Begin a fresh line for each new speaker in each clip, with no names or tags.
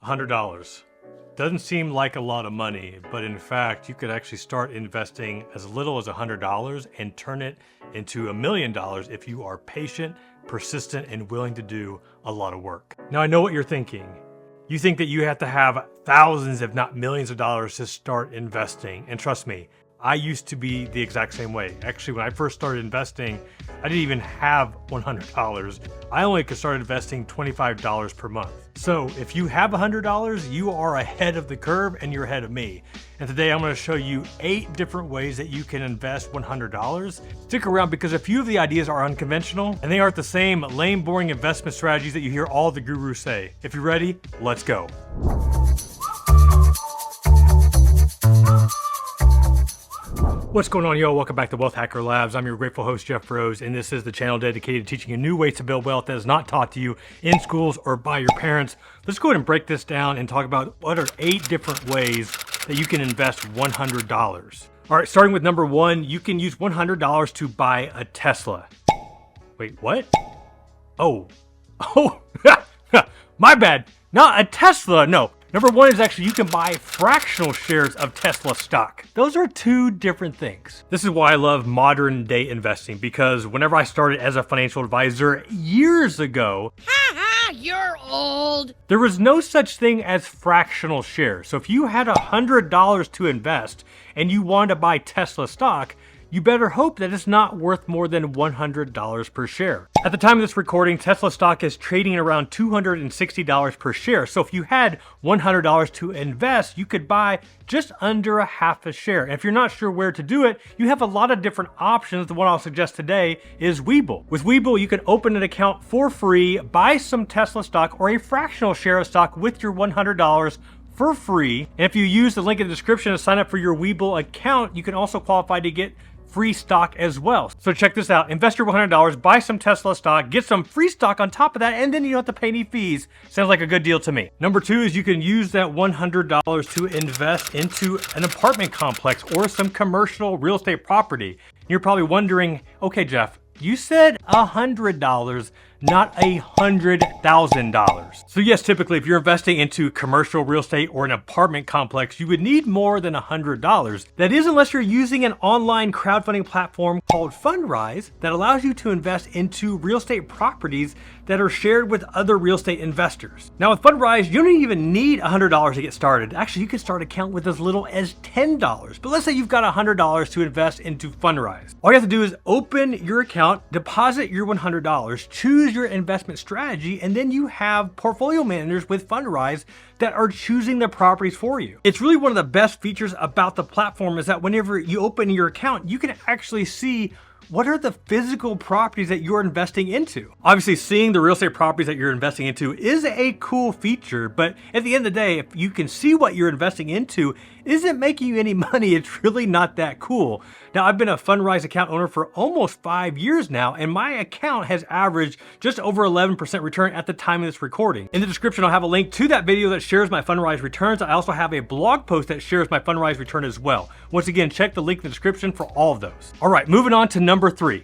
$100. Doesn't seem like a lot of money, but in fact, you could actually start investing as little as $100 and turn it into $1 million if you are patient, persistent, and willing to do a lot of work. Now, I know what you're thinking. You think that you have to have thousands, if not millions of dollars to start investing. And trust me, I used to be the exact same way. Actually, when I first started investing, I didn't even have $100. I only could start investing $25 per month. So if you have $100, you are ahead of the curve and you're ahead of me. And today I'm going to show you 8 different ways that you can invest $100. Stick around because a few of the ideas are unconventional and they aren't the same lame, boring investment strategies that you hear all the gurus say. If you're ready, let's go. What's going on, y'all? Welcome back to Wealth Hacker Labs. I'm your grateful host, Jeff Rose, and this is the channel dedicated to teaching you new ways to build wealth that is not taught to you in schools or by your parents. Let's go ahead and break this down and talk about what are 8 different ways that you can invest $100. All right, starting with number 1, you can use $100 to buy a Tesla. Wait, what? Oh, my bad. Not a Tesla, no. Number 1 is actually you can buy fractional shares of Tesla stock. Those are 2 different things. This is why I love modern day investing, because whenever I started as a financial advisor years ago,
you're old.
There was no such thing as fractional shares. So if you had $100 to invest and you wanted to buy Tesla stock, you better hope that it's not worth more than $100 per share. At the time of this recording, Tesla stock is trading around $260 per share. So if you had $100 to invest, you could buy just under a half a share. And if you're not sure where to do it, you have a lot of different options. The one I'll suggest today is Webull. With Webull, you can open an account for free, buy some Tesla stock or a fractional share of stock with your $100 for free. And if you use the link in the description to sign up for your Webull account, you can also qualify to get free stock as well. So check this out. Invest your $100, buy some Tesla stock, get some free stock on top of that, and then you don't have to pay any fees. Sounds like a good deal to me. Number 2 is you can use that $100 to invest into an apartment complex or some commercial real estate property. You're probably wondering, okay, Jeff, you said $100, not $100,000. So yes, typically if you're investing into commercial real estate or an apartment complex, you would need more than $100. That is, unless you're using an online crowdfunding platform called Fundrise that allows you to invest into real estate properties that are shared with other real estate investors. Now with Fundrise, you don't even need $100 to get started. Actually, you can start an account with as little as $10. But let's say you've got $100 to invest into Fundrise. All you have to do is open your account, deposit your $100, choose your investment strategy, and then you have portfolio managers with Fundrise that are choosing the properties for you. It's really one of the best features about the platform is that whenever you open your account, you can actually see what are the physical properties that you're investing into. Obviously, seeing the real estate properties that you're investing into is a cool feature, but at the end of the day, if you can see what you're investing into isn't making you any money, it's really not that cool. Now, I've been a Fundrise account owner for almost 5 years now, and my account has averaged just over 11% return at the time of this recording. In the description, I'll have a link to that video that shares my Fundrise returns. I also have a blog post that shares my Fundrise return as well. Once again, check the link in the description for all of those. All right, moving on to number 3.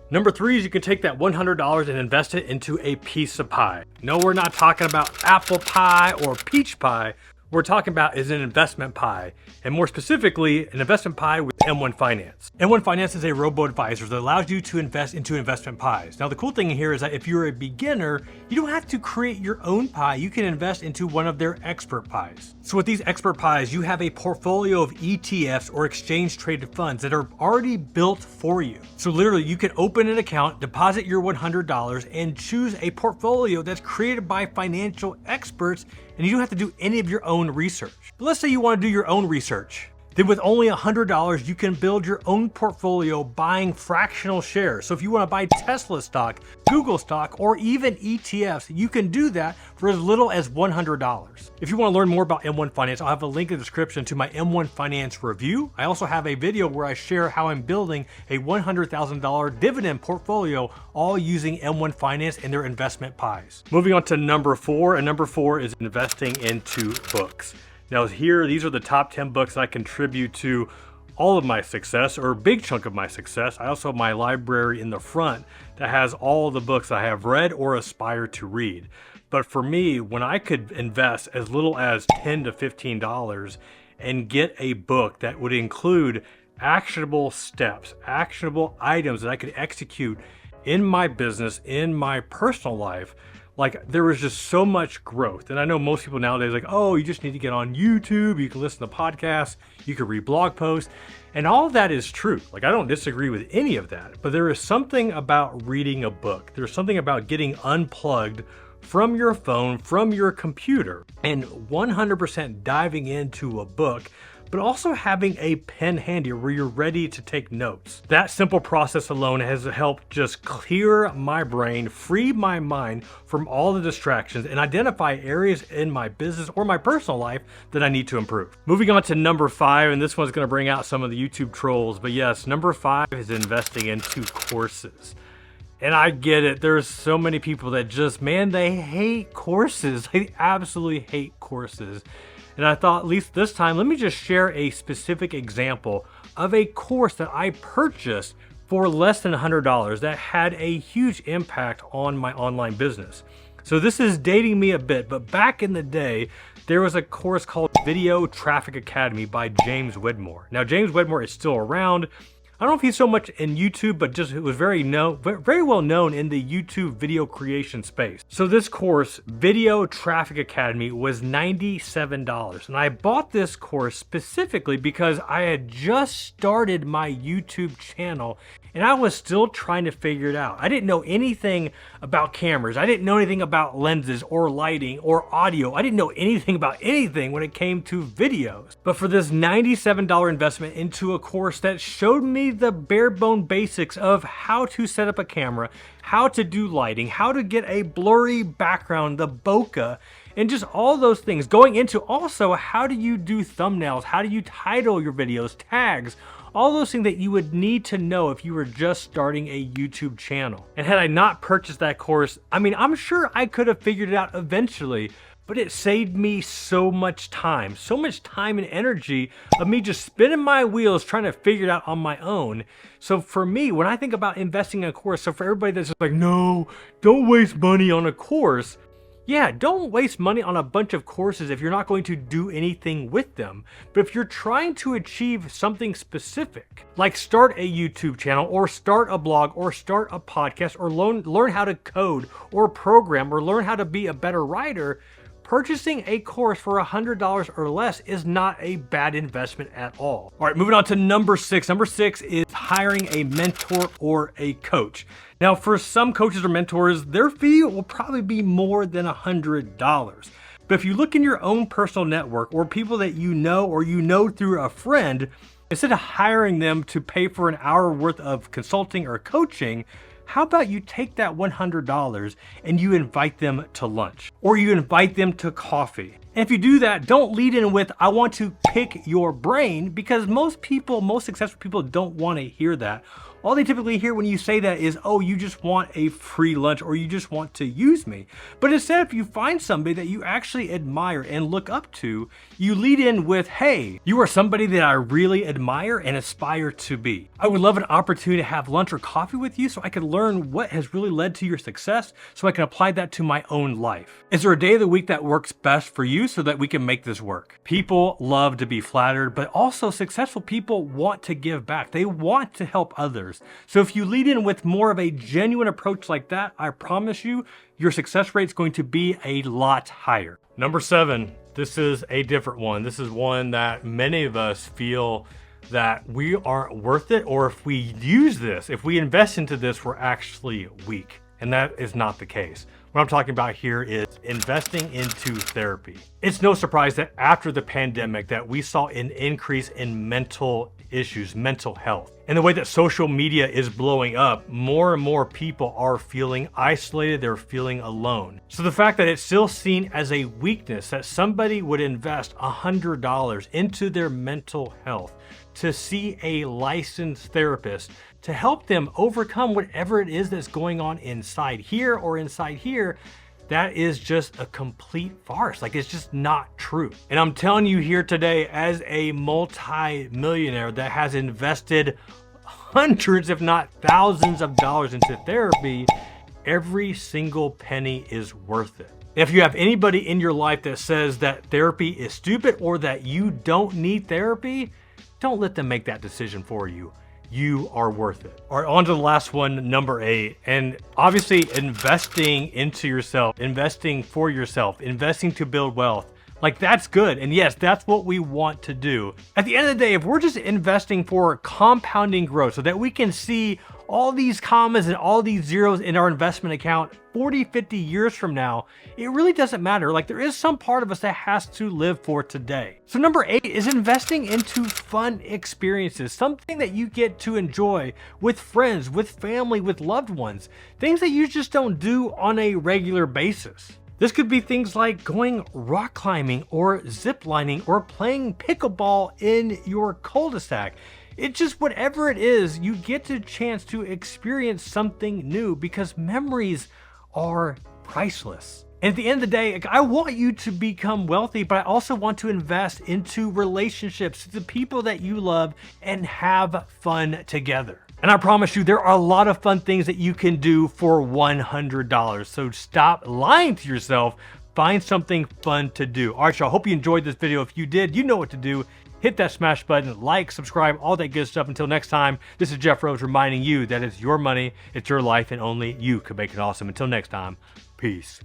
Number 3 is you can take that $100 and invest it into a piece of pie. No, we're not talking about apple pie or peach pie. What we're talking about is an investment pie, and more specifically, an investment pie with M1 Finance. M1 Finance is a robo-advisor that allows you to invest into investment pies. Now, the cool thing here is that if you're a beginner, you don't have to create your own pie. You can invest into one of their expert pies. So with these expert pies, you have a portfolio of ETFs or exchange-traded funds that are already built for you. So literally, you can open an account, deposit your $100, and choose a portfolio that's created by financial experts, and you don't have to do any of your own research. But let's say you want to do your own research. Then with only $100, you can build your own portfolio buying fractional shares. So if you want to buy Tesla stock, Google stock, or even ETFs, you can do that for as little as $100. If you want to learn more about M1 Finance, I'll have a link in the description to my M1 Finance review. I also have a video where I share how I'm building a $100,000 dividend portfolio, all using M1 Finance and their investment pies. Moving on to number 4, and number 4 is investing into books. Now here, these are the top 10 books I contribute to all of my success, or a big chunk of my success. I also have my library in the front that has all the books I have read or aspire to read. But for me, when I could invest as little as $10 to $15 and get a book that would include actionable steps, actionable items that I could execute in my business, in my personal life, like there was just so much growth. And I know most people nowadays like, oh, you just need to get on YouTube, you can listen to podcasts, you can read blog posts, and all of that is true. Like I don't disagree with any of that, but there is something about reading a book. There's something about getting unplugged from your phone, from your computer, and 100% diving into a book, but also having a pen handy where you're ready to take notes. That simple process alone has helped just clear my brain, free my mind from all the distractions, and identify areas in my business or my personal life that I need to improve. Moving on to number 5, and this one's gonna bring out some of the YouTube trolls, but yes, number 5 is investing into courses. And I get it, there's so many people that just, man, they hate courses. They absolutely hate courses. And I thought, at least this time, let me just share a specific example of a course that I purchased for less than $100 that had a huge impact on my online business. So this is dating me a bit, but back in the day, there was a course called Video Traffic Academy by James Wedmore. Now, James Wedmore is still around. I don't know if he's so much in YouTube, but just it was very well known in the YouTube video creation space. So this course, Video Traffic Academy, was $97. And I bought this course specifically because I had just started my YouTube channel and I was still trying to figure it out. I didn't know anything about cameras. I didn't know anything about lenses or lighting or audio. I didn't know anything about anything when it came to videos. But for this $97 investment into a course that showed me the bare bone basics of how to set up a camera, how to do lighting, how to get a blurry background, the bokeh, and just all those things. Going into also how do you do thumbnails, how do you title your videos, tags, all those things that you would need to know if you were just starting a YouTube channel. And had I not purchased that course, I mean, I'm sure I could have figured it out eventually, but it saved me so much time and energy of me just spinning my wheels trying to figure it out on my own. So for me, when I think about investing in a course, so for everybody that's just like, no, don't waste money on a course. Yeah, don't waste money on a bunch of courses if you're not going to do anything with them. But if you're trying to achieve something specific, like start a YouTube channel or start a blog or start a podcast or learn how to code or program or learn how to be a better writer, purchasing a course for $100 or less is not a bad investment at all. All right, moving on to number 6. Number 6 is hiring a mentor or a coach. Now, for some coaches or mentors, their fee will probably be more than $100. But if you look in your own personal network or people that you know or you know through a friend, instead of hiring them to pay for an hour worth of consulting or coaching, how about you take that $100 and you invite them to lunch or you invite them to coffee? And if you do that, don't lead in with, I want to pick your brain, because most successful people don't want to hear that. All they typically hear when you say that is, oh, you just want a free lunch or you just want to use me. But instead, if you find somebody that you actually admire and look up to, you lead in with, hey, you are somebody that I really admire and aspire to be. I would love an opportunity to have lunch or coffee with you so I can learn what has really led to your success so I can apply that to my own life. Is there a day of the week that works best for you so that we can make this work? People love to be flattered, but also successful people want to give back. They want to help others. So if you lead in with more of a genuine approach like that, I promise you, your success rate is going to be a lot higher. Number 7, this is a different one. This is one that many of us feel that we aren't worth it, or if we use this, if we invest into this, we're actually weak. And that is not the case. What I'm talking about here is investing into therapy. It's no surprise that after the pandemic that we saw an increase in mental issues, mental health. And the way that social media is blowing up, more and more people are feeling isolated, they're feeling alone. So the fact that it's still seen as a weakness that somebody would invest $100 into their mental health to see a licensed therapist to help them overcome whatever it is that's going on inside here or inside here, that is just a complete farce. Like, it's just not true. And I'm telling you here today, as a multi-millionaire that has invested hundreds, if not thousands of dollars into therapy, every single penny is worth it. If you have anybody in your life that says that therapy is stupid or that you don't need therapy, don't let them make that decision for you. You are worth it. All right, on to the last one, number 8. And obviously investing into yourself, investing for yourself, investing to build wealth. Like, that's good. And yes, that's what we want to do. At the end of the day, if we're just investing for compounding growth so that we can see all these commas and all these zeros in our investment account 40, 50 years from now, it really doesn't matter. Like, there is some part of us that has to live for today. So number 8 is investing into fun experiences, something that you get to enjoy with friends, with family, with loved ones, things that you just don't do on a regular basis. This could be things like going rock climbing or zip lining or playing pickleball in your cul-de-sac. It's just whatever it is, you get a chance to experience something new because memories are priceless. And at the end of the day, I want you to become wealthy, but I also want to invest into relationships, the people that you love, and have fun together. And I promise you, there are a lot of fun things that you can do for $100. So stop lying to yourself. Find something fun to do. All right, y'all, hope you enjoyed this video. If you did, you know what to do. Hit that smash button, like, subscribe, all that good stuff. Until next time, this is Jeff Rose reminding you that it's your money, it's your life, and only you can make it awesome. Until next time, peace.